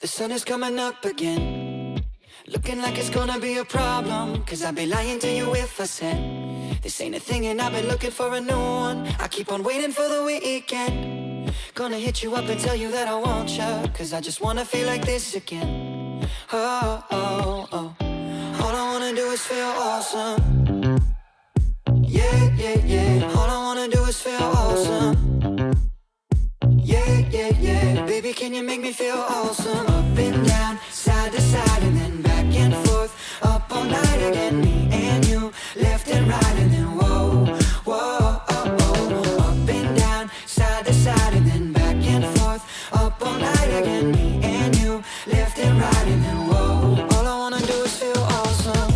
The sun is coming up again, looking like it's gonna be a problem, cause I'd be lying to you if I said this ain't a thing and I've been looking for a new one. I keep on waiting for the weekend, gonna hit you up and tell you that I want you, cause I just wanna feel like this again. Oh, oh, oh. All I wanna do is feel awesome. Yeah, yeah, yeah. All I wanna do is feel awesome. Yeah, yeah, yeah. Baby, can you make me feel awesome? Up and down, side to side, and then back and forth. Up all night again, me and you, left and right, and then whoa, whoa, oh, oh. Up and down, side to side, and then back and forth. Up all night again, me and you, left and right, and then whoa. All I wanna do is feel awesome.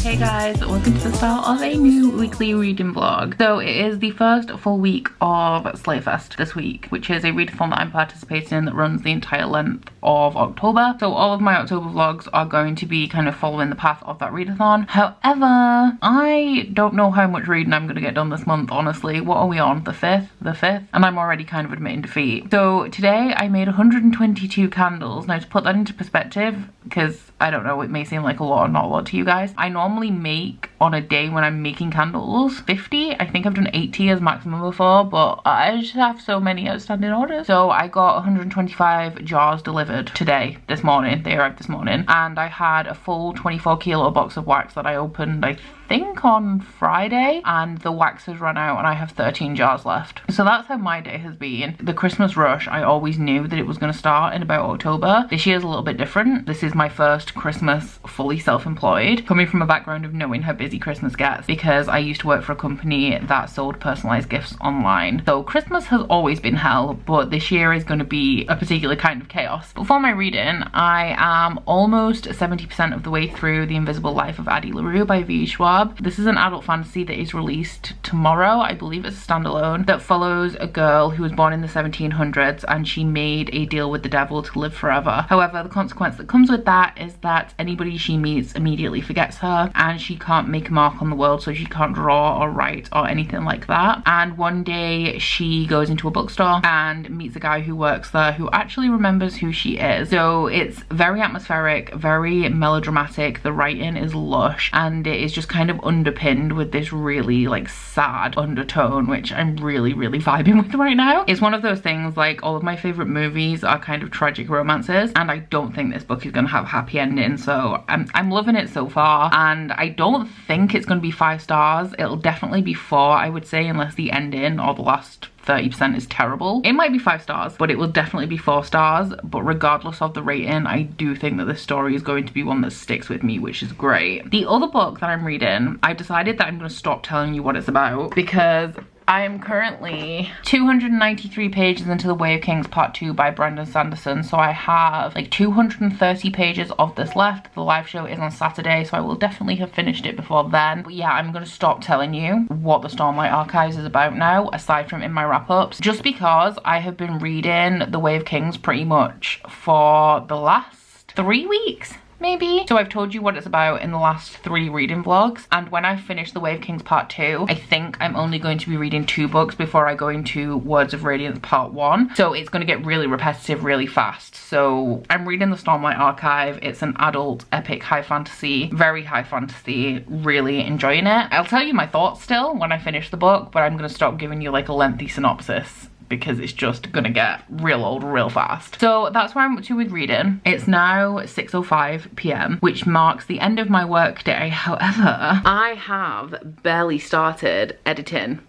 Hey guys, welcome to the start of a new weekly reading vlog. So it is the first full week of Slayerfest this week, which is a readathon that I'm participating in that runs the entire length of October. So all of my October vlogs are going to be kind of following the path of that readathon. However, I don't know how much reading I'm going to get done this month, honestly. What are we on? The 5th? The 5th? And I'm already kind of admitting defeat. So today I made 122 candles. Now to put that into perspective, because I don't know, it may seem like a lot or not a lot to you guys. I normally make on a day when I'm making candles 50. I think I've done 80 as maximum before, but I just have so many outstanding orders. So I got 125 jars delivered today, this morning. They arrived this morning. And I had a full 24 kilo box of wax that I opened, I think on Friday, and the wax has run out and I have 13 jars left. So that's how my day has been. The Christmas rush, I always knew that it was going to start in about October. This year's a little bit different. This is my first Christmas fully self-employed, coming from a background of knowing how busy Christmas gets, because I used to work for a company that sold personalized gifts online. So Christmas has always been hell, but this year is going to be a particular kind of chaos. But for my reading, I am almost 70% of the way through The Invisible Life of Addie LaRue by V. Schwab. This is an adult fantasy that is released tomorrow. I believe it's a standalone that follows a girl who was born in the 1700s and she made a deal with the devil to live forever. However, the consequence that comes with that is that anybody she meets immediately forgets her and she can't make a mark on the world, so she can't draw or write or anything like that. And one day she goes into a bookstore and meets a guy who works there who actually remembers who she is. So it's very atmospheric, very melodramatic. The writing is lush and it is just kind of underpinned with this really like sad undertone, which I'm really vibing with right now. It's one of those things, like all of my favorite movies are kind of tragic romances, and I don't think this book is going to have a happy ending, so I'm loving it so far. And I don't think it's going to be 5 stars. It'll definitely be 4, I would say, unless the ending or the last 30% is terrible. It might be 5 stars, but it will definitely be 4 stars. But regardless of the rating, I do think that this story is going to be one that sticks with me, which is great. The other book that I'm reading, I decided that I'm going to stop telling you what it's about, because I am currently 293 pages into The Way of Kings Part 2 by Brandon Sanderson, so I have like 230 pages of this left. The live show is on Saturday, so I will definitely have finished it before then. But yeah, I'm going to stop telling you what the Stormlight Archives is about now, aside from in my wrap-ups, just because I have been reading The Way of Kings pretty much for the last 3 weeks. Maybe. So I've told you what it's about in the last 3 reading vlogs, and when I finish The Way of Kings Part 2, I think I'm only going to be reading 2 books before I go into Words of Radiance Part 1. So it's going to get really repetitive really fast. So I'm reading the Stormlight Archive. It's an adult epic high fantasy, very high fantasy, really enjoying it. I'll tell you my thoughts still when I finish the book, but I'm going to stop giving you like a lengthy synopsis, because it's just gonna get real old real fast. So that's where I'm up to with reading. It's now 6:05 p.m, which marks the end of my work day. However, I have barely started editing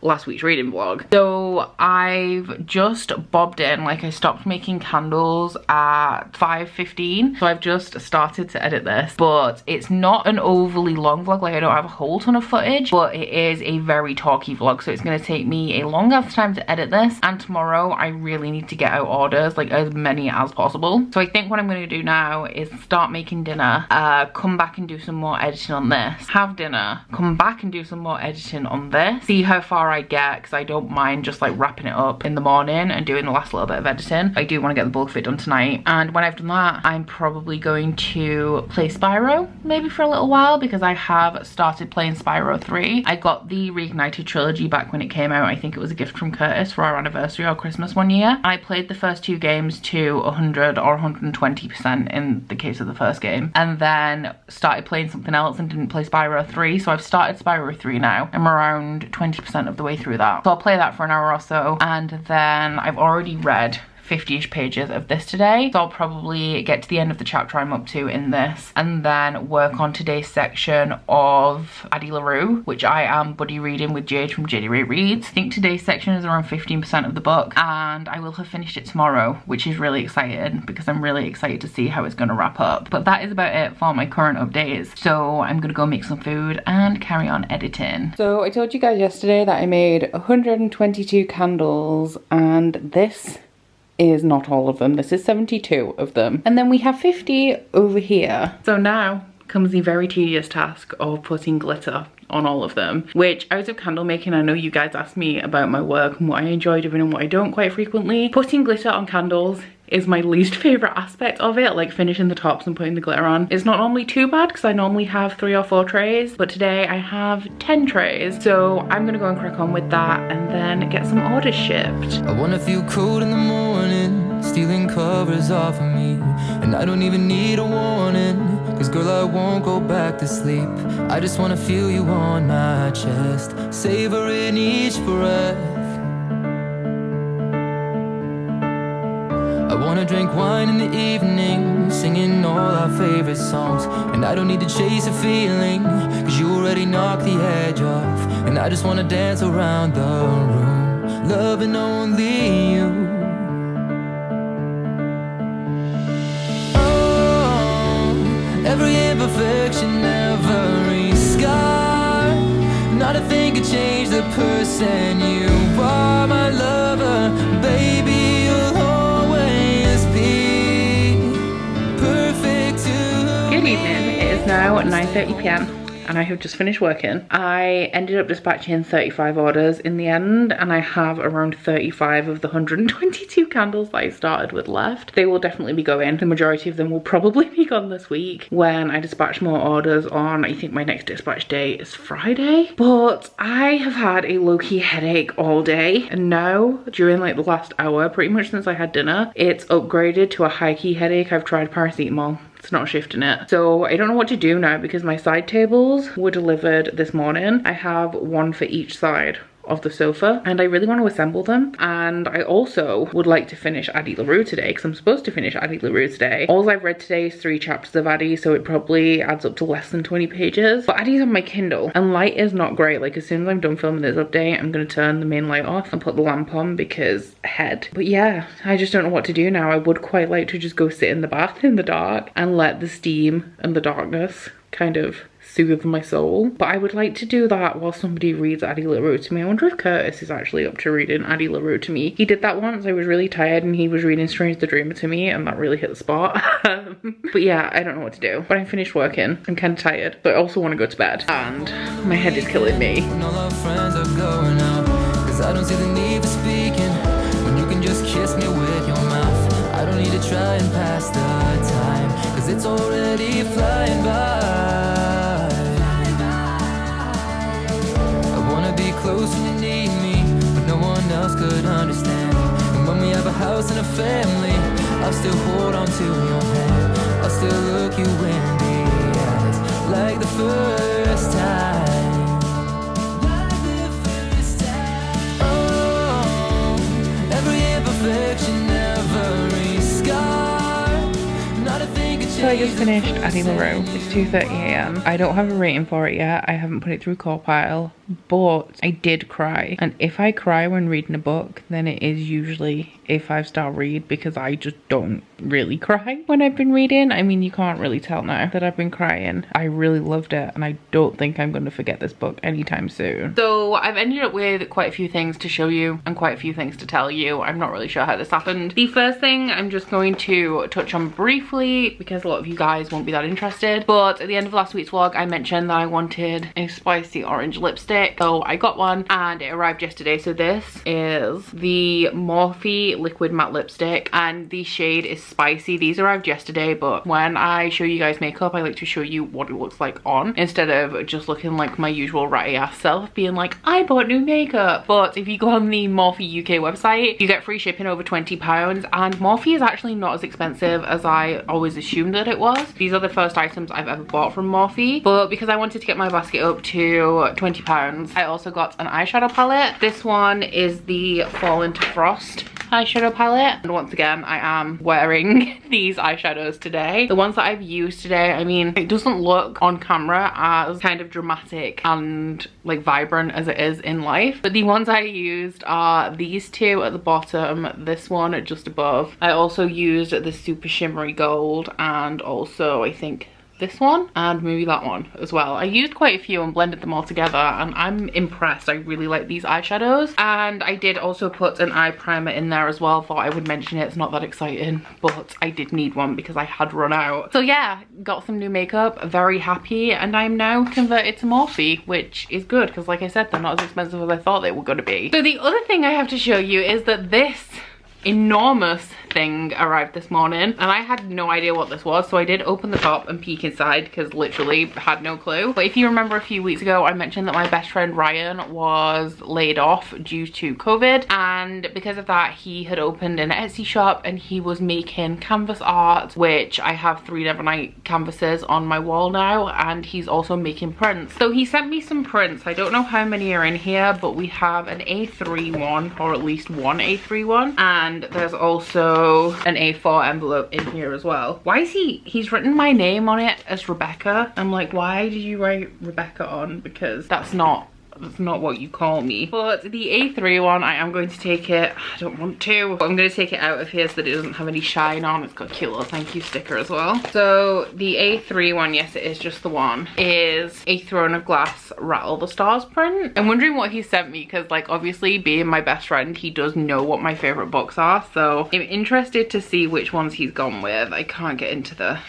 last week's reading vlog. So I've just bobbed in, like I stopped making candles at 5:15. So I've just started to edit this, but it's not an overly long vlog. Like I don't have a whole ton of footage, but it is a very talky vlog. So it's gonna take me a long ass time to edit this. And tomorrow I really need to get out orders, like as many as possible. So I think what I'm gonna do now is start making dinner, come back and do some more editing on this, have dinner, come back and do some more editing on this, see how far far I get, because I don't mind just like wrapping it up in the morning and doing the last little bit of editing. I do want to get the bulk of it done tonight, and when I've done that, I'm probably going to play Spyro maybe for a little while, because I have started playing Spyro 3. I got the Reignited trilogy back when it came out. I think it was a gift from Curtis for our anniversary or Christmas one year. I played the first 2 games to 100 or 120% in the case of the first game, and then started playing something else and didn't play Spyro 3. So I've started Spyro 3 now. I'm around 20% of the way through that. So I'll play that for an hour or so, and then I've already read 50-ish pages of this today, so I'll probably get to the end of the chapter I'm up to in this and then work on today's section of Addie LaRue, which I am buddy reading with Jade from JD Ray Reads. I think today's section is around 15% of the book, and I will have finished it tomorrow, which is really exciting because I'm really excited to see how it's going to wrap up. But that is about it for my current updates, so I'm gonna go make some food and carry on editing. So I told you guys yesterday that I made 122 candles, and this is not all of them. This is 72 of them. And then we have 50 over here. So now comes the very tedious task of putting glitter on all of them, which out of candle making, I know you guys ask me about my work and what I enjoy doing and what I don't quite frequently. Putting glitter on candles is my least favorite aspect of it, like finishing the tops and putting the glitter on. It's not normally too bad because I normally have 3 or 4 trays, but today I have 10 trays. So I'm gonna go and crack on with that and then get some orders shipped. I wanna feel cold in the morning, stealing covers off of me, and I don't even need a warning, cause girl I won't go back to sleep. I just wanna feel you on my chest, savoring each breath. I wanna drink wine in the evening, singing all our favorite songs, and I don't need to chase a feeling, cause you already knocked the edge off. And I just wanna dance around the room, loving only you. Oh, every imperfection, every scar, not a thing could change the person you are. My lover, baby, good evening, it is now 9:30 p.m. and I have just finished working. I ended up dispatching 35 orders in the end, and I have around 35 of the 122 candles that I started with left. They will definitely be going. The majority of them will probably be gone this week when I dispatch more orders on, I think my next dispatch day is Friday. But I have had a low-key headache all day, and now during like the last hour, pretty much since I had dinner, it's upgraded to a high-key headache. I've tried paracetamol. It's not shifting it. So I don't know what to do now because my side tables were delivered this morning. I have one for each side of the sofa, and I really want to assemble them. And I also would like to finish Addie LaRue today because I'm supposed to finish Addie LaRue today. All I've read today is 3 chapters of Addie, so it probably adds up to less than 20 pages. But Addie's on my Kindle and light is not great. Like as soon as I'm done filming this update, I'm gonna turn the main light off and put the lamp on because head. But yeah, I just don't know what to do now. I would quite like to just go sit in the bath in the dark and let the steam and the darkness kind of soothe my soul. But I would like to do that while somebody reads Addie LaRue to me. I wonder if Curtis is actually up to reading Addie LaRue to me. He did that once. I was really tired and he was reading Strange the Dreamer to me, and that really hit the spot. But yeah, I don't know what to do. But I'm finished working. I'm kind of tired, but I also want to go to bed, and my head is killing me. When all our friends are going out, cause I don't see the need for speaking, when you can just kiss me with your mouth. I don't need to try and pass the time, cause it's already flying by. Close when you need me, but no one else could understand. And when we have a house and a family, I'll still hold on to your hand. I'll still look you in the eyes like the first time. Like the first time. Oh, every imperfection, every scar, not a thing could change. So I just finished Addie LaRue. It's 2:30 a.m. I don't have a rating for it yet. I haven't put it through Cawpile, but I did cry. And if I cry when reading a book, then it is usually a 5-star read, because I just don't really cry when I've been reading. I mean, you can't really tell now that I've been crying. I really loved it, and I don't think I'm going to forget this book anytime soon. So I've ended up with quite a few things to show you and quite a few things to tell you. I'm not really sure how this happened. The first thing I'm just going to touch on briefly, because a lot of you guys won't be that interested, but at the end of last week's vlog I mentioned that I wanted a spicy orange lipstick. lipstick. So I got one and it arrived yesterday. So this is the Morphe liquid matte lipstick and the shade is Spicy. These arrived yesterday, but when I show you guys makeup, I like to show you what it looks like on instead of just looking like my usual ratty ass self being like, I bought new makeup. But if you go on the Morphe UK website, you get free shipping over £20, and Morphe is actually not as expensive as I always assumed that it was. These are the first items I've ever bought from Morphe, but because I wanted to get my basket up to £20, I also got an eyeshadow palette. This one is the Fall into Frost eyeshadow palette, and once again I am wearing these eyeshadows today. The ones that I've used today, I mean, it doesn't look on camera as kind of dramatic and like vibrant as it is in life, but the ones I used are these two at the bottom, this one just above. I also used the super shimmery gold and also I think this one and maybe that one as well. I used quite a few and blended them all together and I'm impressed. I really like these eyeshadows, and I did also put an eye primer in there as well. Thought I would mention it. It's not that exciting, but I did need one because I had run out. So yeah, got some new makeup, very happy, and I'm now converted to Morphe, which is good because like I said, they're not as expensive as I thought they were going to be. So the other thing I have to show you is that this enormous thing arrived this morning and I had no idea what this was, so I did open the top and peek inside because literally had no clue. But if you remember a few weeks ago, I mentioned that my best friend Ryan was laid off due to COVID, and because of that he had opened an Etsy shop and he was making canvas art, which I have 3 Nevernight canvases on my wall now, and he's also making prints. So he sent me some prints. I don't know how many are in here, but we have an A3 one, or at least one A3 one, and there's also an A4 envelope in here as well. Why is he's written my name on it as Rebecca. I'm like, why did you write Rebecca on? Because that's not what you call me. But the A3 one, I am going to take it. I don't want to, but I'm going to take it out of here so that it doesn't have any shine on. It's got a cute little thank you sticker as well. So the A3 one, yes it is just the one, is a Throne of Glass Rattle the Stars print. I'm wondering what he sent me because like obviously being my best friend, he does know what my favorite books are, so I'm interested to see which ones he's gone with. I can't get into the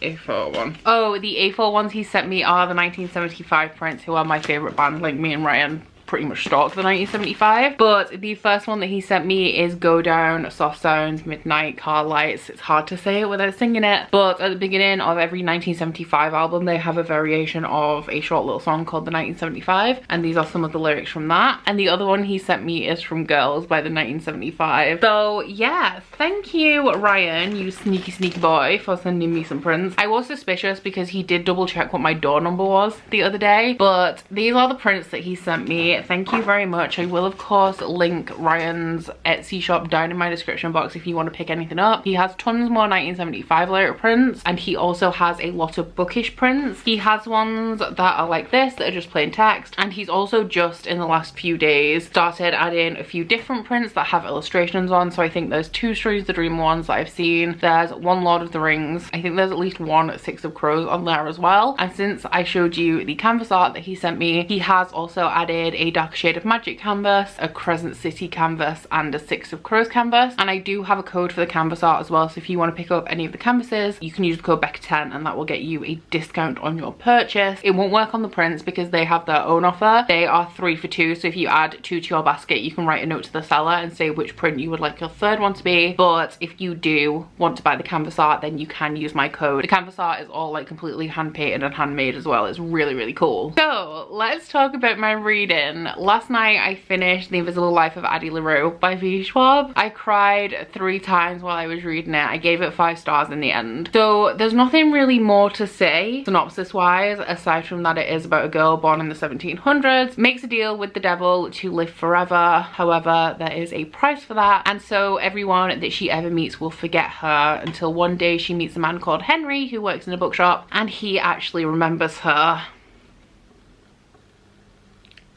A4 one. Oh, the A4 ones he sent me are the 1975 prints, who are my favorite band. Like me and Ryan pretty much stalked the 1975. But the first one that he sent me is Go Down, Soft Sounds, Midnight, Car Lights. It's hard to say it without singing it, but at the beginning of every 1975 album they have a variation of a short little song called the 1975, and these are some of the lyrics from that. And the other one he sent me is from Girls by the 1975. So yeah, thank you Ryan, you sneaky boy, for sending me some prints. I was suspicious because he did double check what my door number was the other day, but these are the prints that he sent me. Thank you very much. I will of course link Ryan's Etsy shop down in my description box if you want to pick anything up. He has tons more 1975 lyric prints, and he also has a lot of Bookish prints. He has ones that are like this, that are just plain text, and he's also just in the last few days started adding a few different prints that have illustrations on. So I think there's 2 Stories of the Dream ones that I've seen, there's 1 Lord of the Rings, I think there's at least 1 Six of Crows on there as well. And since I showed you the canvas art that he sent me, he has also added a Dark Shade of Magic canvas, a Crescent City canvas, and a Six of Crows canvas. And I do have a code for the canvas art as well, so if you want to pick up any of the canvases, you can use the code Becca10 and that will get you a discount on your purchase. It won't work on the prints because they have their own offer. They are 3 for 2, so if you add 2 to your basket, you can write a note to the seller and say which print you would like your 3rd one to be. But if you do want to buy the canvas art, then you can use my code. The canvas art is all like completely hand painted and handmade as well. It's really cool. So let's talk about my reading. Last night I finished The Invisible Life of Addie LaRue by V. Schwab. I cried 3 times while I was reading it. I gave it 5 stars in the end. So there's nothing really more to say synopsis wise, aside from that it is about a girl born in the 1700s, makes a deal with the devil to live forever. However, there is a price for that, and so everyone that she ever meets will forget her until one day she meets a man called Henry who works in a bookshop, and he actually remembers her.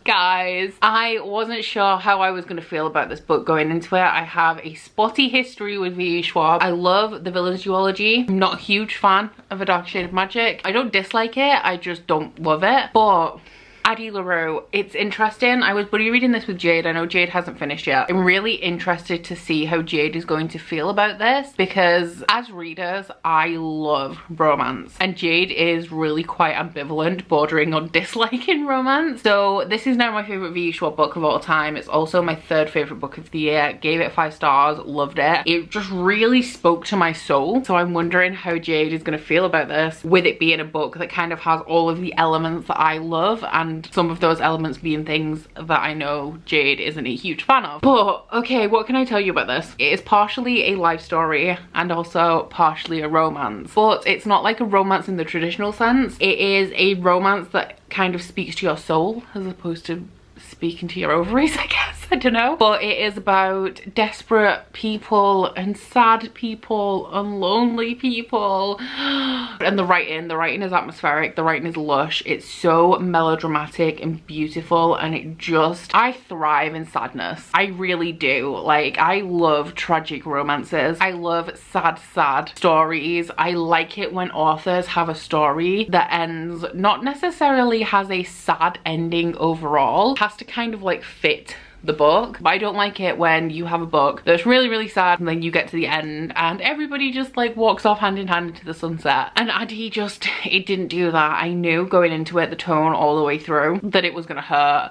Guys, I wasn't sure how I was going to feel about this book going into it. I have a spotty history with V. Schwab. I love the villain's duology. I'm not a huge fan of A Dark Shade of Magic. I don't dislike it, I just don't love it. But Addie LaRue, it's interesting. I was buddy reading this with Jade. I know Jade hasn't finished yet. I'm really interested to see how Jade is going to feel about this, because as readers, I love romance and Jade is really quite ambivalent, bordering on disliking romance. So this is now my favorite VE Schwab book of all time. It's also my third favorite book of the year. Gave it 5 stars, loved it. It just really spoke to my soul. So I'm wondering how Jade is going to feel about this, with it being a book that kind of has all of the elements that I love, and some of those elements being things that I know Jade isn't a huge fan of. But okay, what can I tell you about this? It is partially a life story and also partially a romance, but it's not like a romance in the traditional sense. It is a romance that kind of speaks to your soul as opposed to speaking to your ovaries, I guess. I don't know. But it is about desperate people and sad people and lonely people. And the writing is atmospheric, the writing is lush. It's so melodramatic and beautiful, and it just, I thrive in sadness. I really do. Like, I love tragic romances. I love sad stories. I like it when authors have a story that ends, not necessarily has a sad ending overall, it has to kind of like fit the book. But I don't like it when you have a book that's really sad and then you get to the end and everybody just like walks off hand in hand into the sunset. And Addie just, it didn't do that. I knew going into it, the tone all the way through, that it was gonna hurt.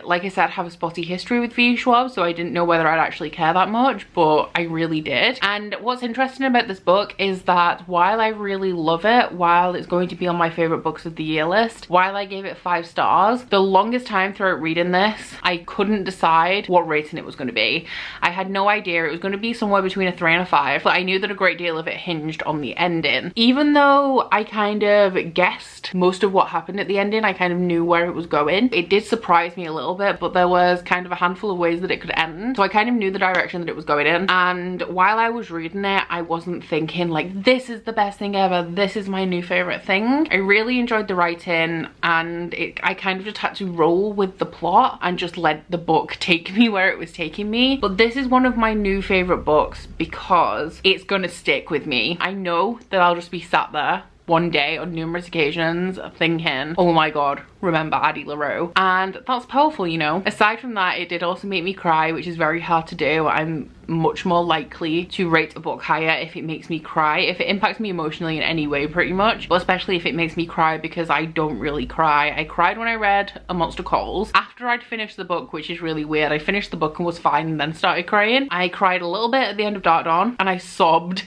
Like I said, have a spotty history with VE Schwab, so I didn't know whether I'd actually care that much, but I really did. And what's interesting about this book is that while I really love it, while it's going to be on my favorite books of the year list, while I gave it 5 stars, the longest time throughout reading this, I couldn't decide what rating it was going to be. I had no idea. It was going to be somewhere between a 3 and a 5, but I knew that a great deal of it hinged on the ending. Even though I kind of guessed most of what happened at the ending, I kind of knew where it was going. It did surprise me a little bit, but there was kind of a handful of ways that it could end, so I kind of knew the direction that it was going in. And while I was reading it, I wasn't thinking like, this is the best thing ever, this is my new favorite thing. I really enjoyed the writing, and I kind of just had to roll with the plot and just let the book take me where it was taking me. But this is one of my new favorite books because it's gonna stick with me. I know that I'll just be sat there one day on numerous occasions thinking, oh my god, remember Addie LaRue. And that's powerful, you know. Aside from that, it did also make me cry, which is very hard to do. I'm much more likely to rate a book higher if it makes me cry, if it impacts me emotionally in any way, pretty much, but especially if it makes me cry, because I don't really cry. I cried when I read A Monster Calls after I'd finished the book, which is really weird. I finished the book and was fine and then started crying. I cried a little bit at the end of Dark Dawn, and I sobbed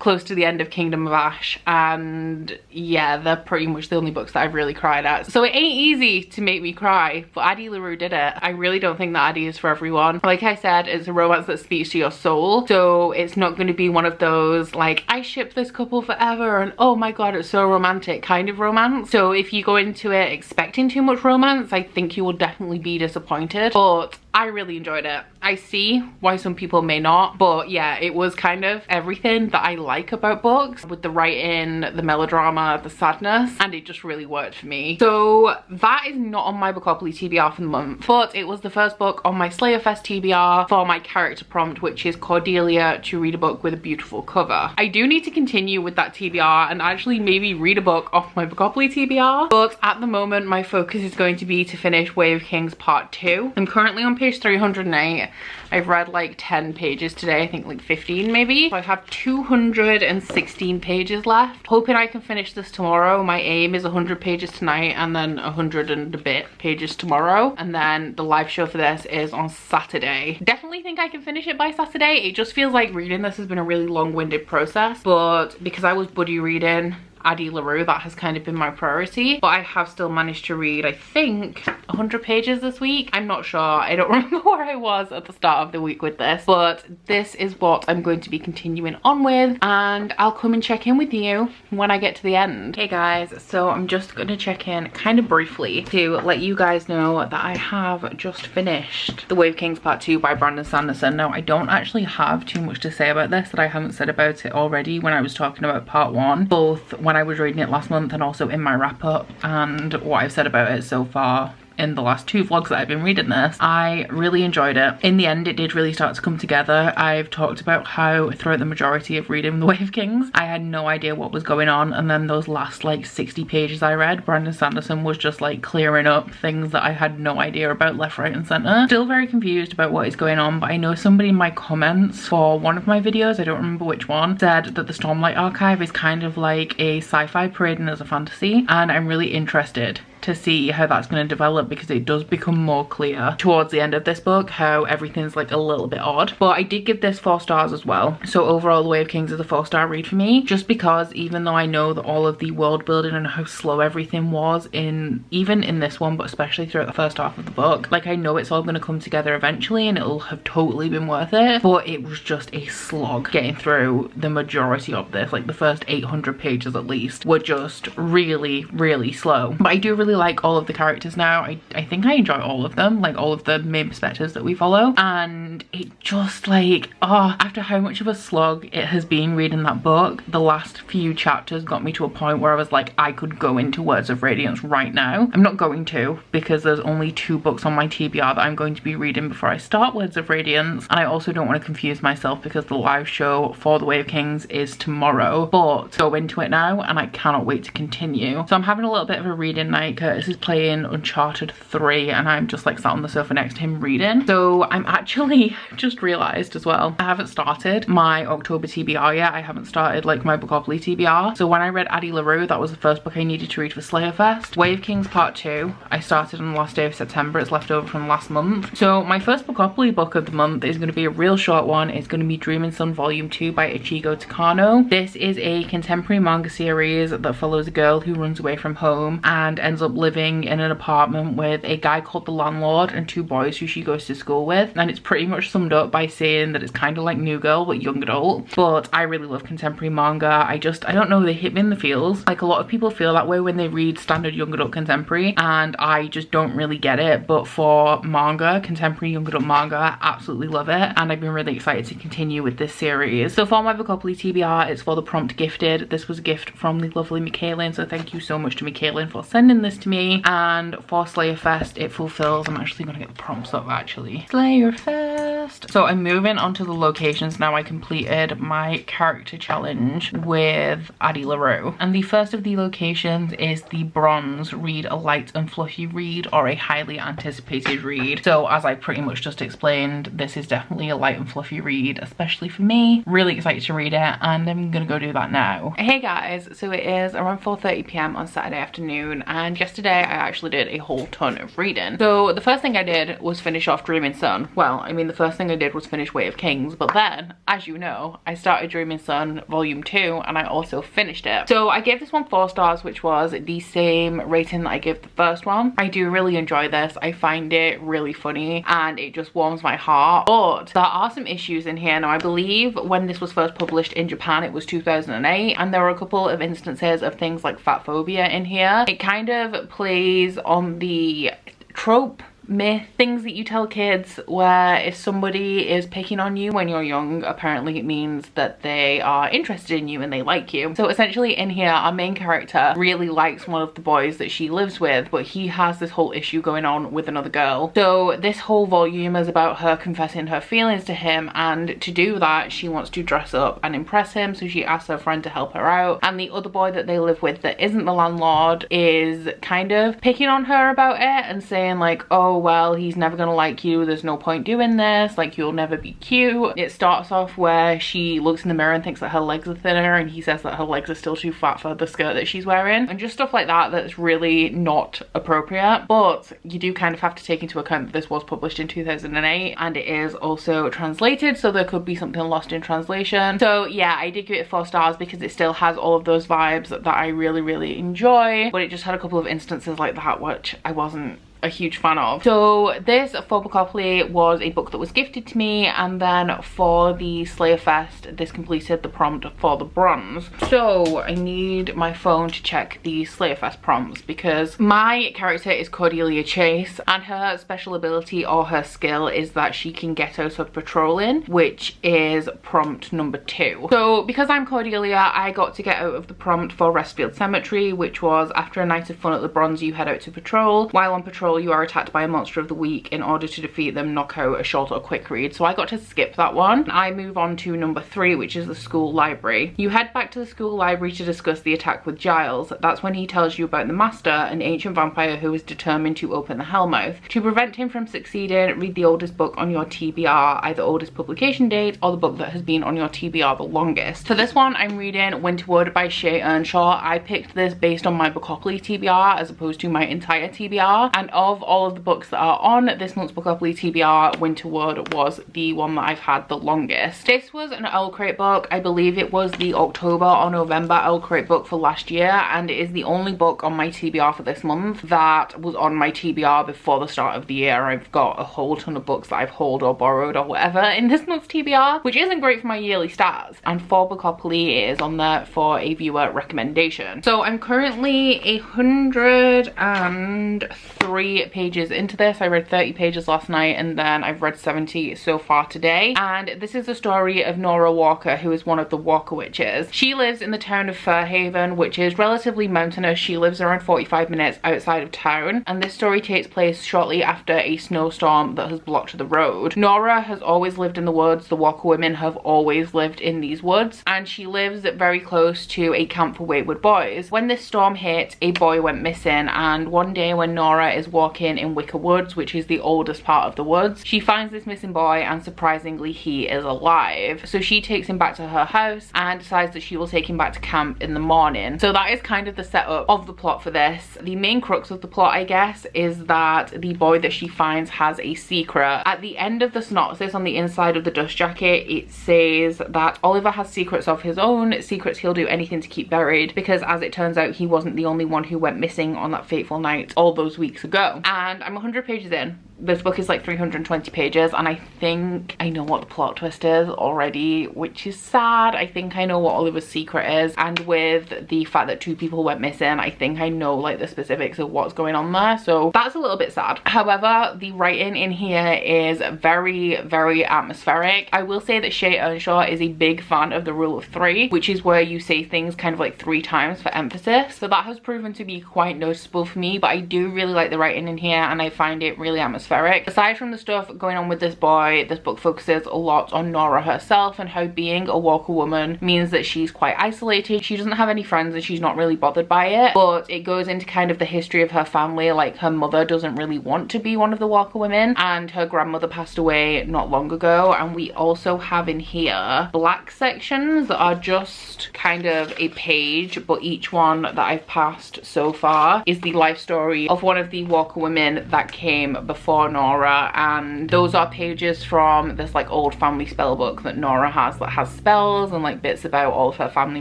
close to the end of Kingdom of Ash, and yeah, they're pretty much the only books that I've really cried at. So it ain't easy to make me cry, but Addie LaRue did it. I really don't think that Addie is for everyone. Like I said, it's a romance that speaks to your soul, so it's not going to be one of those like, I ship this couple forever and oh my god, it's so romantic kind of romance. So if you go into it expecting too much romance, I think you will definitely be disappointed. But I really enjoyed it. I see why some people may not, but yeah, it was kind of everything that I like about books, with the writing, the melodrama, the sadness, and it just really worked for me. So that is not on my Bookopoly TBR for the month, but it was the first book on my Slayerfest TBR for my character prompt, which is Cordelia to read a book with a beautiful cover. I do need to continue with that TBR and actually maybe read a book off my Bookopoly TBR, but at the moment my focus is going to be to finish Way of Kings Part 2. I'm currently on page 308. I've read like 10 pages today, I think like 15 maybe. So I have 216 pages left. Hoping I can finish this tomorrow. My aim is 100 pages tonight and then 100 and a bit pages tomorrow. And then the live show for this is on Saturday. Definitely think I can finish it by Saturday. It just feels like reading this has been a really long-winded process, but because I was buddy reading Addie LaRue, that has kind of been my priority. But I have still managed to read, I think, 100 pages this week. I'm not sure. I don't remember where I was at the start of the week with this, but this is what I'm going to be continuing on with, and I'll come and check in with you when I get to the end. Hey guys, so I'm just going to check in kind of briefly to let you guys know that I have just finished The Way of Kings Part 2 by Brandon Sanderson. Now, I don't actually have too much to say about this that I haven't said about it already when I was talking about Part 1, both when I was reading it last month and also in my wrap up, and what I've said about it so far in the last 2 vlogs that I've been reading this. I really enjoyed it. In the end, it did really start to come together. I've talked about how throughout the majority of reading The Wave Kings, I had no idea what was going on, and then those last like 60 pages I read, Brandon Sanderson was just like clearing up things that I had no idea about left, right and centre. Still very confused about what is going on, but I know somebody in my comments for one of my videos, I don't remember which one, said that the Stormlight Archive is kind of like a sci-fi parading as a fantasy, and I'm really interested to see how that's going to develop, because it does become more clear towards the end of this book how everything's like a little bit odd. But I did give this 4 stars as well, so overall The Way of Kings is a 4-star read for me, just because even though I know that all of the world building and how slow everything was even in this one, but especially throughout the first half of the book, like I know it's all going to come together eventually and it'll have totally been worth it, but it was just a slog getting through the majority of this. Like the first 800 pages at least were just really slow. But I do really like all of the characters now. I think I enjoy all of them, like all of the main perspectives that we follow, and it just like, oh, after how much of a slog it has been reading that book, the last few chapters got me to a point where I was like, I could go into Words of Radiance right now. I'm not going to, because there's only 2 books on my TBR that I'm going to be reading before I start Words of Radiance, and I also don't want to confuse myself because the live show for The Way of Kings is tomorrow, but go into it now and I cannot wait to continue. So I'm having a little bit of a reading night. Curtis is playing Uncharted 3 and I'm just like sat on the sofa next to him reading. So I'm actually just realised as well, I haven't started my October TBR yet. I haven't started like my Bookopoly TBR. So when I read Addie LaRue, that was the first book I needed to read for Slayerfest. Way of Kings Part 2, I started on the last day of September. It's left over from last month. So my first Bookopoly book of the month is going to be a real short one. It's going to be Dreaming Sun Volume 2 by Ichigo Takano. This is a contemporary manga series that follows a girl who runs away from home and ends up living in an apartment with a guy called the landlord and 2 boys who she goes to school with, and it's pretty much summed up by saying that it's kind of like New Girl but young adult. But I really love contemporary manga. I don't know, they hit me in the feels. Like a lot of people feel that way when they read standard young adult contemporary, and I just don't really get it. But for manga, contemporary young adult manga, I absolutely love it, and I've been really excited to continue with this series. So for my Bookopoly TBR, it's for the prompt gifted. This was a gift from the lovely Michaelin, so thank you so much to Michaelin for sending this to me. And for Slayerfest, it fulfills, I'm actually going to get the prompts up actually. Slayerfest. So I'm moving on to the locations now. I completed my character challenge with Addie LaRue, and the first of the locations is the bronze. Read a light and fluffy read or a highly anticipated read. So as I pretty much just explained, this is definitely a light and fluffy read, especially for me. Really excited to read it, and I'm gonna go do that now. Hey guys, so it is around 4:30 p.m. on Saturday afternoon, and yesterday I actually did a whole ton of reading. So the first thing I did was finish off Dreaming Sun. Well, I mean, the first thing I did was finish Way of Kings, but then, as you know, I started Dreaming Sun Volume 2 and I also finished it. So I gave this one 4 stars, which was the same rating that I gave the first one. I do really enjoy this. I find it really funny and it just warms my heart, but there are some issues in here. Now, I believe when this was first published in Japan, it was 2008, and there were a couple of instances of things like fat phobia in here. It kind of plays on the trope myth, things that you tell kids, where if somebody is picking on you when you're young, apparently it means that they are interested in you and they like you. So essentially in here, our main character really likes one of the boys that she lives with, but he has this whole issue going on with another girl. So this whole volume is about her confessing her feelings to him, and to do that she wants to dress up and impress him, so she asks her friend to help her out. And the other boy that they live with that isn't the landlord is kind of picking on her about it and saying like, oh well, he's never gonna like you, there's no point doing this, like you'll never be cute. It starts off where she looks in the mirror and thinks that her legs are thinner, and he says that her legs are still too fat for the skirt that she's wearing, and just stuff like that that's really not appropriate. But you do kind of have to take into account that this was published in 2008 and it is also translated, so there could be something lost in translation. So yeah, I did give it 4 stars because it still has all of those vibes that I really enjoy, but it just had a couple of instances like that which I wasn't a huge fan of. So this for Bookopoly was a book that was gifted to me, and then for the Slayerfest this completed the prompt for the bronze. So I need my phone to check the Slayerfest prompts because my character is Cordelia Chase, and her special ability or her skill is that she can get out of patrolling, which is prompt number 2. So because I'm Cordelia, I got to get out of the prompt for Restfield Cemetery, which was after a night of fun at the bronze you head out to patrol. While on patrol control, you are attacked by a monster of the week. In order to defeat them, knock out a short or quick read. So I got to skip that one. I move on to number 3, which is the school library. You head back to the school library to discuss the attack with Giles. That's when he tells you about the Master, an ancient vampire who is determined to open the Hellmouth. To prevent him from succeeding, read the oldest book on your TBR, either oldest publication date or the book that has been on your TBR the longest. For this one, I'm reading Winterwood by Shay Earnshaw. I picked this based on my Bookopoly TBR as opposed to my entire TBR, and of all of the books that are on this month's Bookopoly TBR, Winterwood was the one that I've had the longest. This was an Owlcrate book. I believe it was the October or November Owlcrate book for last year, and it is the only book on my TBR for this month that was on my TBR before the start of the year. I've got a whole ton of books that I've hauled or borrowed or whatever in this month's TBR, which isn't great for my yearly stats, and for Bookopoly it is on there for a viewer recommendation. So I'm currently 103 pages into this. I read 30 pages last night, and then I've read 70 so far today, and this is the story of Nora Walker, who is one of the Walker witches. She lives in the town of Fairhaven, which is relatively mountainous. She lives around 45 minutes outside of town, and this story takes place shortly after a snowstorm that has blocked the road. Nora has always lived in the woods. The Walker women have always lived in these woods, and she lives very close to a camp for wayward boys. When this storm hit, a boy went missing, and one day when Nora is walking in Wicker Woods, which is the oldest part of the woods, she finds this missing boy, and surprisingly he is alive. So she takes him back to her house and decides that she will take him back to camp in the morning. So that is kind of the setup of the plot for this. The main crux of the plot, I guess, is that the boy that she finds has a secret. At the end of the synopsis on the inside of the dust jacket, it says that Oliver has secrets of his own, secrets he'll do anything to keep buried, because as it turns out, he wasn't the only one who went missing on that fateful night all those weeks ago. And I'm 100 pages in. This book is like 320 pages, and I think I know what the plot twist is already, which is sad. I think I know what Oliver's secret is, and with the fact that 2 people went missing, I think I know like the specifics of what's going on there, so that's a little bit sad. However, the writing in here is very, very atmospheric. I will say that Shay Earnshaw is a big fan of the rule of 3, which is where you say things kind of like 3 times for emphasis, so that has proven to be quite noticeable for me. But I do really like the writing in here, and I find it really atmospheric. Aside from the stuff going on with this boy, this book focuses a lot on Nora herself and how being a Walker woman means that she's quite isolated. She doesn't have any friends and she's not really bothered by it, but it goes into kind of the history of her family. Like, her mother doesn't really want to be one of the Walker women, and her grandmother passed away not long ago. And we also have in here black sections that are just kind of a page, but each one that I've passed so far is the life story of one of the Walker women that came before Nora, and those are pages from this like old family spell book that Nora has that has spells and like bits about all of her family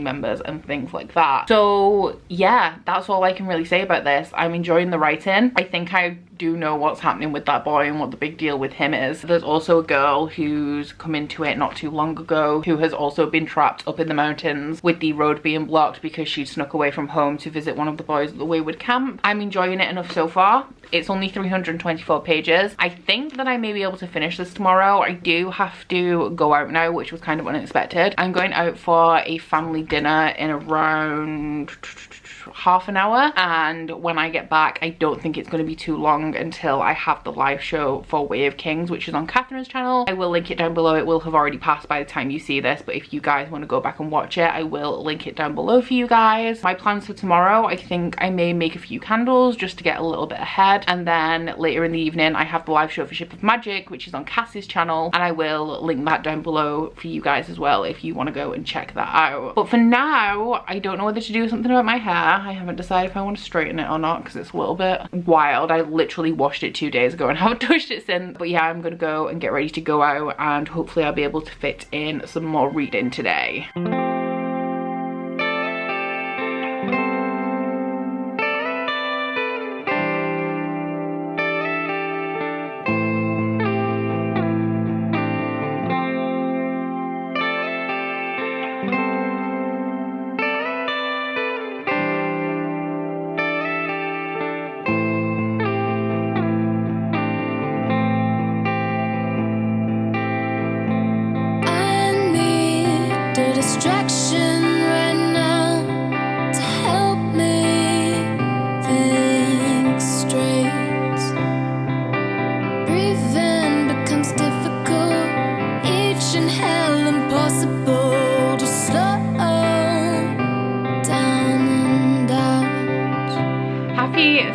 members and things like that. So yeah, that's all I can really say about this. I'm enjoying the writing. I think I do know what's happening with that boy and what the big deal with him is. There's also a girl who's come into it not too long ago who has also been trapped up in the mountains with the road being blocked because she snuck away from home to visit one of the boys at the Wayward camp. I'm enjoying it enough so far. It's only 324 pages. I think that I may be able to finish this tomorrow. I do have to go out now, which was kind of unexpected. I'm going out for a family dinner in around half an hour, and when I get back I don't think it's going to be too long until I have the live show for Way of Kings, which is on Catherine's channel. I will link it down below. It will have already passed by the time you see this, but if you guys want to go back and watch it, I will link it down below for you guys. My plans for tomorrow, I think I may make a few candles just to get a little bit ahead, and then later in the evening I have the live show for Ship of Magic, which is on Cassie's channel, and I will link that down below for you guys as well if you want to go and check that out. But for now, I don't know whether to do something about my hair. I haven't decided if I want to straighten it or not because it's a little bit wild. I literally washed it 2 days ago and haven't touched it since. But yeah, I'm gonna go and get ready to go out, and hopefully I'll be able to fit in some more reading today. Distraction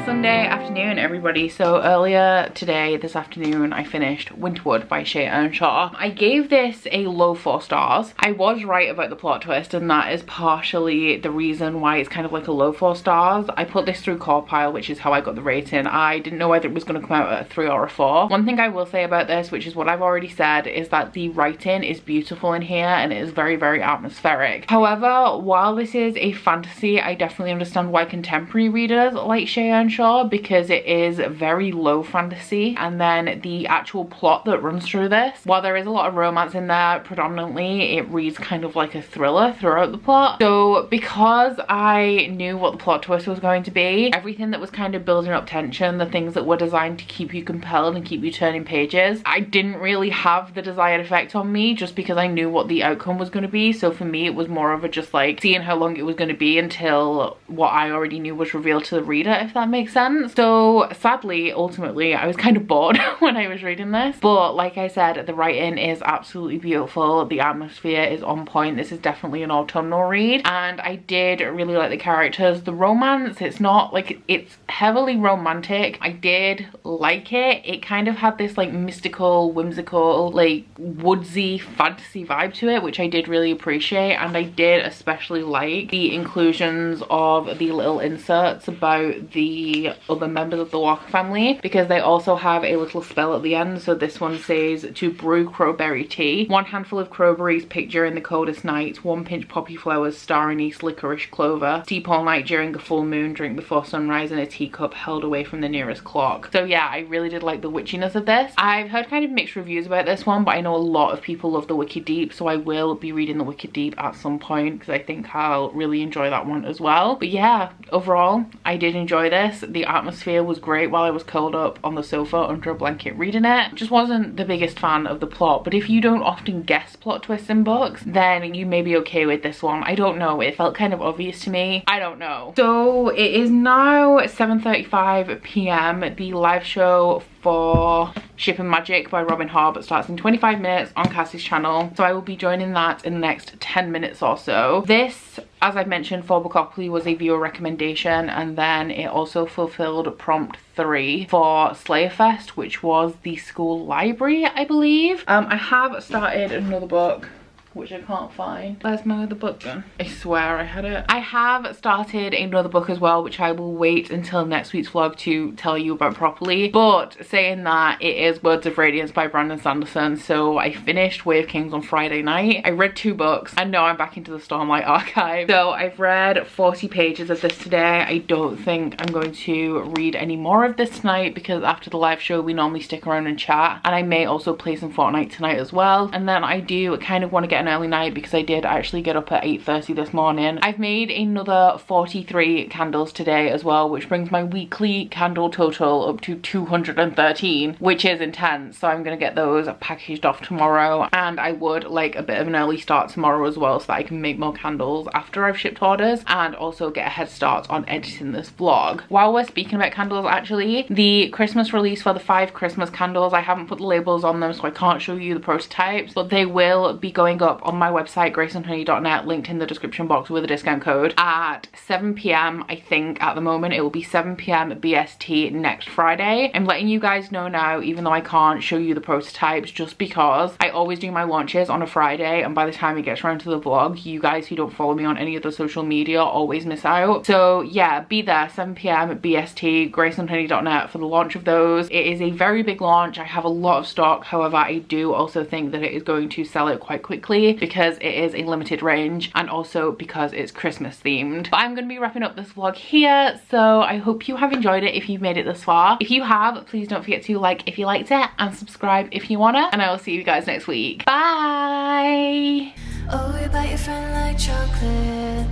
Sunday afternoon, everybody. So earlier today, this afternoon, I finished Winterwood by Shea Earnshaw. I gave this a low 4 stars. I was right about the plot twist, and that is partially the reason why it's kind of like a low 4 stars. I put this through Corpile, which is how I got the rating. I didn't know whether it was going to come out at a 3 or a 4. One thing I will say about this, which is what I've already said, is that the writing is beautiful in here and it is very, very atmospheric. However, while this is a fantasy, I definitely understand why contemporary readers like Shea Earnshaw, because it is very low fantasy. And then the actual plot that runs through this, while there is a lot of romance in there, predominantly it reads kind of like a thriller throughout the plot. So because I knew what the plot twist was going to be, everything that was kind of building up tension, the things that were designed to keep you compelled and keep you turning pages, I didn't really have the desired effect on me, just because I knew what the outcome was going to be. So for me, it was more of a just like seeing how long it was going to be until what I already knew was revealed to the reader, if that makes sense. So sadly, ultimately, I was kind of bored when I was reading this, but like I said, the writing is absolutely beautiful. The atmosphere is on point. This is definitely an autumnal read, and I did really like the characters. The romance, it's not like, it's heavily romantic. I did like it. It kind of had this like mystical, whimsical, like woodsy fantasy vibe to it, which I did really appreciate. And I did especially like the inclusions of the little inserts about the other members of the Walker family, because they also have a little spell at the end. So this one says to brew crowberry tea, 1 handful of crowberries picked during the coldest nights, 1 pinch poppy flowers, star anise, licorice, clover, steep all night during a full moon, drink before sunrise in a teacup held away from the nearest clock. So yeah, I really did like the witchiness of this. I've heard kind of mixed reviews about this one, but I know a lot of people love the Wicked Deep, so I will be reading the Wicked Deep at some point because I think I'll really enjoy that one as well. But yeah, overall, I did enjoy this. The atmosphere was great while I was curled up on the sofa under a blanket reading it. Just wasn't the biggest fan of the plot, but if you don't often guess plot twists in books, then you may be okay with this one. I don't know, it felt kind of obvious to me. I don't know. So it is now 7:35 p.m. The live show for Shipping Magic by Robin Hobb starts in 25 minutes on Cassie's channel, so I will be joining that in the next 10 minutes or so. This, as I've mentioned, for Bookopoly was a viewer recommendation, and then it also fulfilled prompt 3 for Slayerfest, which was the school library, I believe. I have started another book which I can't find. Where's my other book then? I swear I had it. I have started another book as well, which I will wait until next week's vlog to tell you about properly. But saying that, it is Words of Radiance by Brandon Sanderson. So I finished Way of Kings on Friday night. I read 2 books, and now I'm back into the Stormlight archive. So I've read 40 pages of this today. I don't think I'm going to read any more of this tonight, because after the live show we normally stick around and chat, and I may also play some Fortnite tonight as well. And then I do kind of want to get an early night, because I did actually get up at 8:30 this morning. I've made another 43 candles today as well, which brings my weekly candle total up to 213, which is intense. So I'm gonna get those packaged off tomorrow, and I would like a bit of an early start tomorrow as well, so that I can make more candles after I've shipped orders, and also get a head start on editing this vlog. While we're speaking about candles, actually, the Christmas release for the 5 Christmas candles, I haven't put the labels on them, so I can't show you the prototypes, but they will be going up on my website graceandhoneyuk, linked in the description box with a discount code, at 7 p.m. I think at the moment it will be 7 p.m. BST next Friday. I'm letting you guys know now, even though I can't show you the prototypes, just because I always do my launches on a Friday, and by the time it gets around to the vlog, you guys who don't follow me on any other social media always miss out. So yeah, be there 7 p.m. BST, graceandhoneyuk for the launch of those. It is a very big launch. I have a lot of stock. However, I do also think that it is going to sell out quite quickly, because it is a limited range, and also because it's Christmas themed. But I'm going to be wrapping up this vlog here, so I hope you have enjoyed it if you've made it this far. If you have, please don't forget to like if you liked it, and subscribe if you wanna, and I will see you guys next week. Bye! Oh, you bite your friend like chocolate.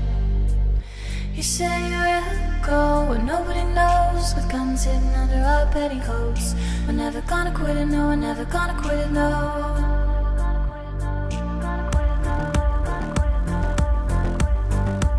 You say you will go where nobody knows, with guns hidden under our petticoats. We're never gonna quit it, no, we're never gonna quit it, no.